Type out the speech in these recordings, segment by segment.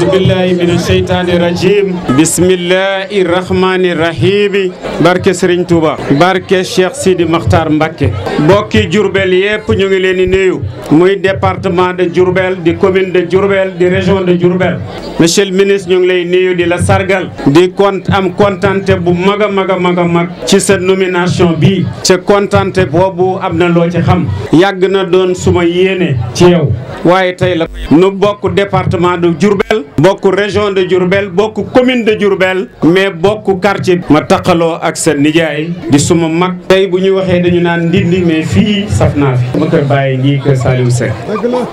billahi mina sheytaani rajim bismillahi rahmani rahim barke Serigne Touba barke Cheikh Sidi Makhtar Mbacké bokki Diourbel yépp ñu ngi leen di nuyu muy département de Diourbel di commune de Diourbel di région de Diourbel monsieur le ministre ñu ngi lay nuyu di la sargal di am kontante bu mag a mag ci sa nomination bi ca kontante boobu am na loo ci xam yàgg na doon suma yéene ci yow waaye tey la nu bokk département de Diourbel bokk région de Diourbel bokk commune de Diourbel mais bokk quartier ma taqaloo ak sa nijaay di suma mag tey bu ñu waxee dañu naan Ndindi mais fii saf naa fi ma kër bàyyi ngi kër Saliou Seck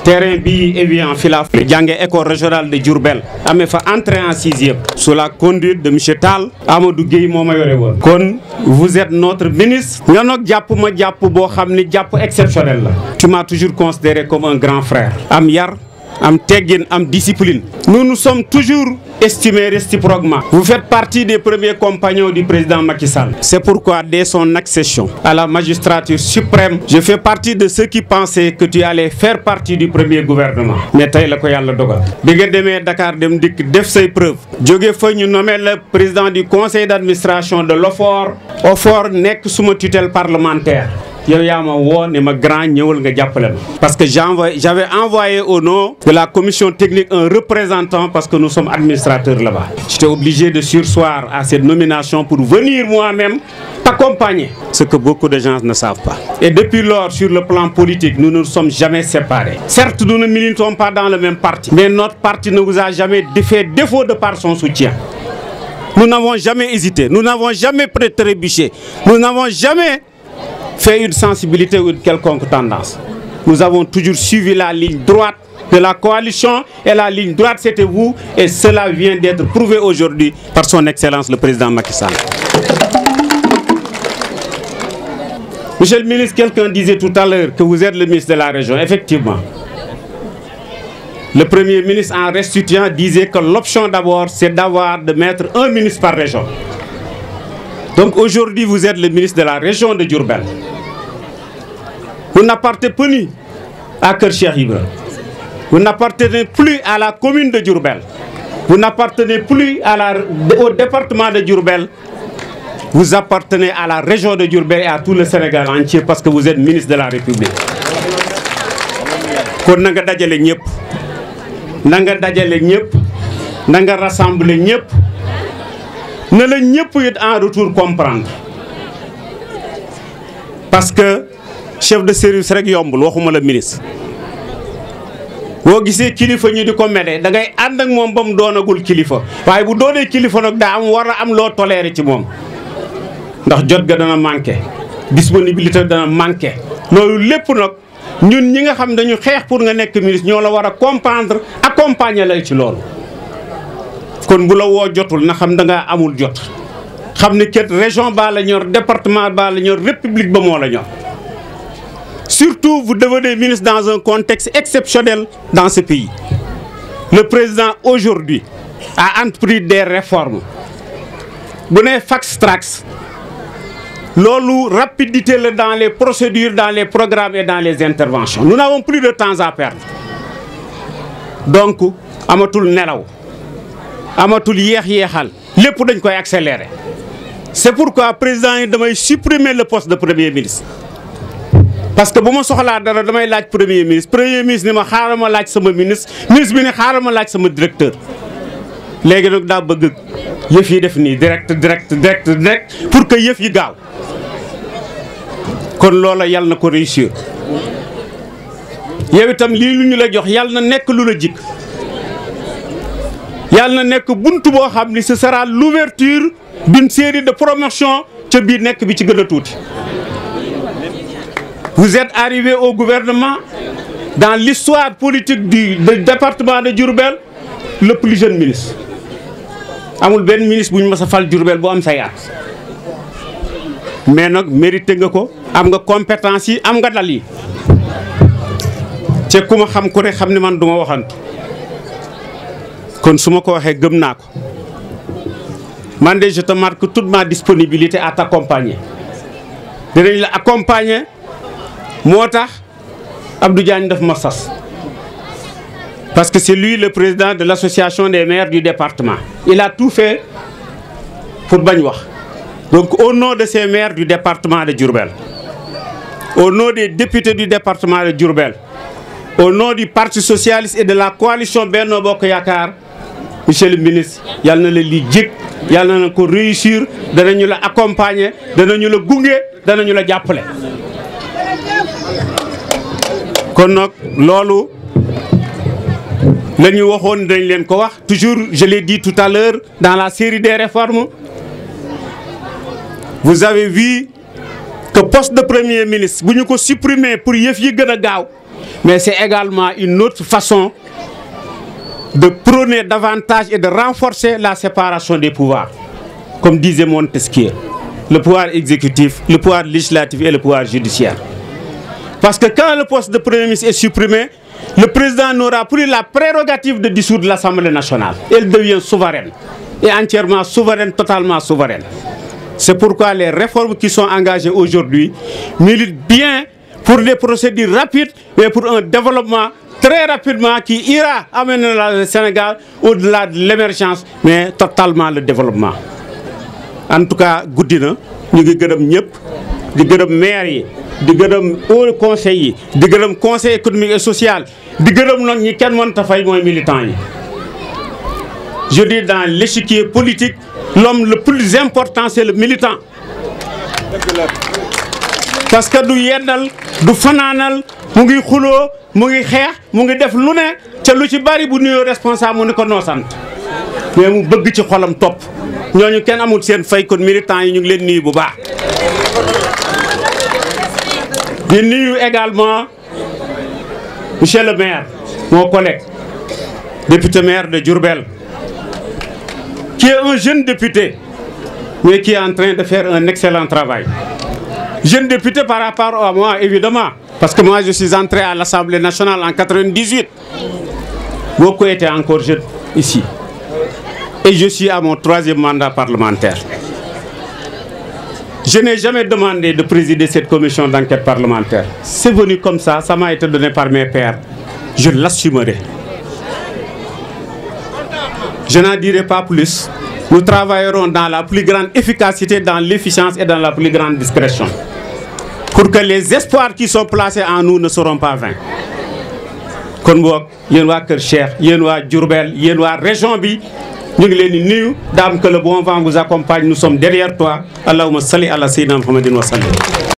terrain bi évident fi la jànge école régionale de Diourbel amee fa entrée en 6e sous la conduite de monsieur Tall Amadou Gueye moo ma yore woon kon vous êtes notre ministre nga nag jàpp ma jàpp boo xam ni jàpp exceptionnel la tu m'as toujours considéré comme un grand frère am yar am teggin am discipline nous nous sommes toujours estimés réciproquement. Vous faites partie des premiers compagnons du président Macky Sall. C'est pourquoi dès son accession à la magistrature suprême, je fais partie de ceux qui pensaient que tu allais faire partie du premier gouvernement. Mais tey la ko yàlla dogal bi nga demee Dakar dem dikk def say preuve jóge fa ñu nommé le président du conseil d'administration de l'OFOR. OFOR nekk suma tutelle parlementaire. yow yaa ma woo ne ma grand ñëwal nga jàppale ma parce que j'avais envoyé au nom de la commission technique un représentant parce que nous sommes administrateurs là-bas. J'étais obligé de surseoir à cette nomination pour venir moi-même t'accompagner, ce que beaucoup de gens ne savent pas. Et depuis lors, sur le plan politique, nous ne nous sommes jamais séparés. Certes, nous ne militons pas dans le même parti, mais notre parti ne vous a jamais fait défaut de par son soutien. Nous n'avons jamais hésité, nous n'avons jamais trébuché, nous n'avons jamais fait une sensibilité ou une quelconque tendance. Nous avons toujours suivi la ligne droite de la coalition et la ligne droite c'était vous et cela vient d'être prouvé aujourd'hui par son excellence le président Macky Sall. Monsieur le ministre, quelqu'un disait tout à l'heure que vous êtes le ministre de la région. Effectivement. Le premier ministre en restituant disait que l'option d'abord c'est de mettre un ministre par région. Donc aujourd'hui, vous êtes le ministre de la région de Diourbel. Vous n'appartenez plus à Kër Cheikh Ibra. Vous n'appartenez plus à la commune de Diourbel. Vous n'appartenez plus au département de Diourbel. Vous appartenez à la région de Diourbel et à tout le Sénégal entier parce que vous êtes ministre de la République. kon na nga dajale ñëpp na nga dajale ñëpp na nga rassembler ñëpp. ne la ñëpp it en retour comprendre parce que chef de service rek yombul waxuma la ministre boo gisee kilifa ñu di ko mede da ngay ànd ak moom ba mu doonagul kilifa waaye bu doonee kilifa nag daa war a am loo toléré ci moom ndax jot ga dana manqué disponibilité dana manqué loolu lépp nag ñun ñi nga xam dañu xeex pour nga nekk ministre ñoo la war a comprendre accompagner lay ci loolu. kon bu la woo jotul na xam da ngaa amul jot xam ni ket région baa la ñor département baa la ñor république ba moo la ñor surtout vous devenez ministre dans un contexte exceptionnel dans ce pays. Le président aujourd'hui a entrepris des réformes bu ne fast track loolu rapidité la dans les procédures dans les programmes et dans les interventions. Nous n'avons plus de temps à perdre donc amatul nelaw amatul yéex-yéexal lépp dañ koy accélérer. C'est pourquoi président yi damay supprimer le poste de premier ministre parce que bu ma soxlaa dara damay laaj premier ministre ni ma xaaral ma laaj sama ministre bi ne xaaral ma laaj sama directeur. léegi nag daa bëgg yëf yi def nii direct pour que yëf yi gaaw kon loola yàlla na ko réussir yow itam lii lu ñu la jox yàlla na nekk lu la jikk yàlla na nekk buntu boo xam ni ce sera l'ouverture d'une série de promotions ca biir nekk bi ci gën a tuuti. Vous êtes arrivé au gouvernement dans l'histoire politique du département de Diourbel le plus jeune ministre amul benn ministre bu ñu mës a fal Diourbel boo am say at mais nag mérité nga ko am nga compétence yi am nga dal yi te ku ma xam ku ne xam ne man du ma waxantu. kon su ma ko waxee gëm naa ko man de je te marque toute ma disponibilité à t'accompagner dinañ la accompagner moo tax Abdou Diagne daf ma sas parce que c'est lui le président de l'association des maires du département. Il a tout fait pour bañ wax. Donc au nom de ces maires du département de Diourbel, au nom des députés du département de Diourbel, au nom du Parti socialiste et de la coalition Benno Bokk Yaakaar, monsieur le ministre, yal na la li jik, yal na ko réussir, danañu la accompagner, danañu la gunge, danañu la jàppale. Kon nag loolu la ñu waxoon dañ leen ko wax. Toujours, je l'ai dit tout à l'heure, dans la série des réformes, vous avez vu que poste de premier ministre, bu ñu ko supprimer pour yëf yi gën a gaaw, mais c'est également une autre façon de prôner davantage et de renforcer la séparation des pouvoirs. Comme disait Montesquieu, le pouvoir exécutif, le pouvoir législatif et le pouvoir judiciaire. Parce que quand le poste de premier ministre est supprimé, le président n'aura plus la prérogative de dissoudre l'Assemblée nationale. Elle devient souveraine, et entièrement souveraine, totalement souveraine. C'est pourquoi les réformes qui sont engagées aujourd'hui militent bien pour des procédures rapides, mais pour un développement très rapidement qui ira amener le Sénégal au-delà de l'émergence, mais totalement le développement. En tout cas, guddi na ñu ngi gërëm ñëpp, di gërëm maire yi, di gërëm haut conseil yi, di gërëm conseil économique et social, di gërëm nag ñi kenn mënta fay mooy militant yi. Je dis dans l'échiquier politique, l'homme le plus important c'est le militant. Parce que du yeddal, du fanaanal, mu ngi xuloo, mu ngi xeex, mu ngi def lu ne, ca lu ci bari bu nuyoo responsable mu ni ko noosant. Mais mu bëgg ci xolam topp. Ñooñu kenn amul seen fay, kon militant yi ñu ngi leen nuyu bu baax. Di nuyu également monsieur le maire, mon collègue, député maire de Diourbel, qui est un jeune député, mais qui est en train de faire un excellent travail. Jeune député par rapport à moi, évidemment, parce que moi je suis entré à l'Assemblée nationale en 98. Beaucoup étaient encore jeunes ici. Et je suis à mon 3e mandat parlementaire. Je n'ai jamais demandé de présider cette commission d'enquête parlementaire. C'est venu comme ça m'a été donné par mes pairs. Je l'assumerai. Je n'en dirai pas plus. Nous travaillerons dans la plus grande efficacité, dans l'efficience et dans la plus grande discrétion, pour que les espoirs qui sont placés en nous ne seront pas vains. Kon boog yéen waa Kër Cheikh, yéen waa Diourbel, yéen waa région bi, ñu ngi leen di nuyu. Dame, que le bon vent vous accompagne, nous sommes derrière toi. Allahumma salli ala sayyidina Muhammadin wa sallim.